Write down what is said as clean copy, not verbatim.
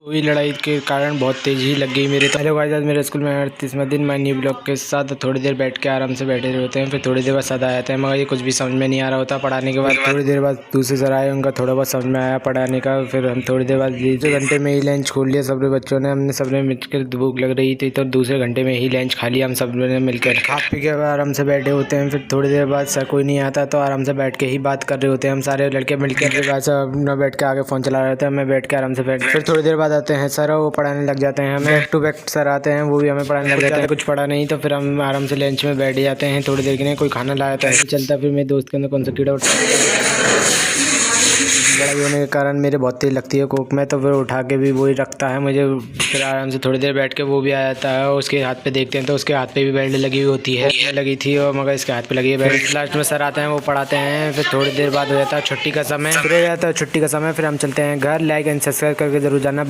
हुई लड़ाई के कारण बहुत तेजी लग गई मेरे। हेलो गाइस, आज मेरे स्कूल में 38वां दिन। मैं न्यू ब्लॉक के साथ थोड़ी देर बैठ के आराम से बैठे होते हैं, फिर थोड़ी देर बाद सर आते हैं, मगर ये कुछ भी समझ में नहीं आ रहा होता। पढ़ाने के बाद थोड़ी देर बाद दूसरे सर आए, उनका थोड़ा बहुत समझ में आया पढ़ाने का। फिर हम थोड़ी देर बाद दूसरे घंटे में ही लंच खोल लिया सब बच्चों ने। हमने सबने मिलकर, भूख लग रही थी तो दूसरे घंटे में ही लंच खा लिया हम सब ने मिलकर। खा पी के आराम से बैठे होते हैं। फिर थोड़ी देर बाद सर कोई नहीं आता तो आराम से बैठ के ही बात कर रहे होते हैं हम सारे लड़के मिलकर। न बैठ के आगे फ़ोन चला रहे थे, मैं बैठ के आराम से फिर थोड़ी देर बाद आते हैं सर, वो पढ़ाने लग जाते हैं हमें। बैक टू बैक सर आते हैं, वो भी हमें पढ़ाने लग जाते हैं। कुछ पढ़ा नहीं तो फिर हम आराम से लंच में बैठ जाते हैं थोड़ी देर के लिए। कोई खाना लाया तो ऐसे चलता। फिर मेरे दोस्त के अंदर कौन सा कीड़ा लड़ाई होने के कारण मेरे बहुत तेज लगती है कोक में, तो फिर उठा के भी वही रखता है मुझे। फिर आराम से थोड़ी देर बैठ के वो भी आ जाता है, और उसके हाथ पे देखते हैं तो उसके हाथ पे भी बेल्ट लगी हुई होती है, लगी थी और मगर इसके हाथ पे लगी है बेल्ट। लास्ट में सर आते हैं, वो पढ़ाते हैं। फिर थोड़ी देर बाद हो जाता है छुट्टी का समय। फिर हो जाता है छुट्टी का समय, फिर हम चलते हैं घर। लाइक एंड सब्सक्राइब करके जरूर जाना।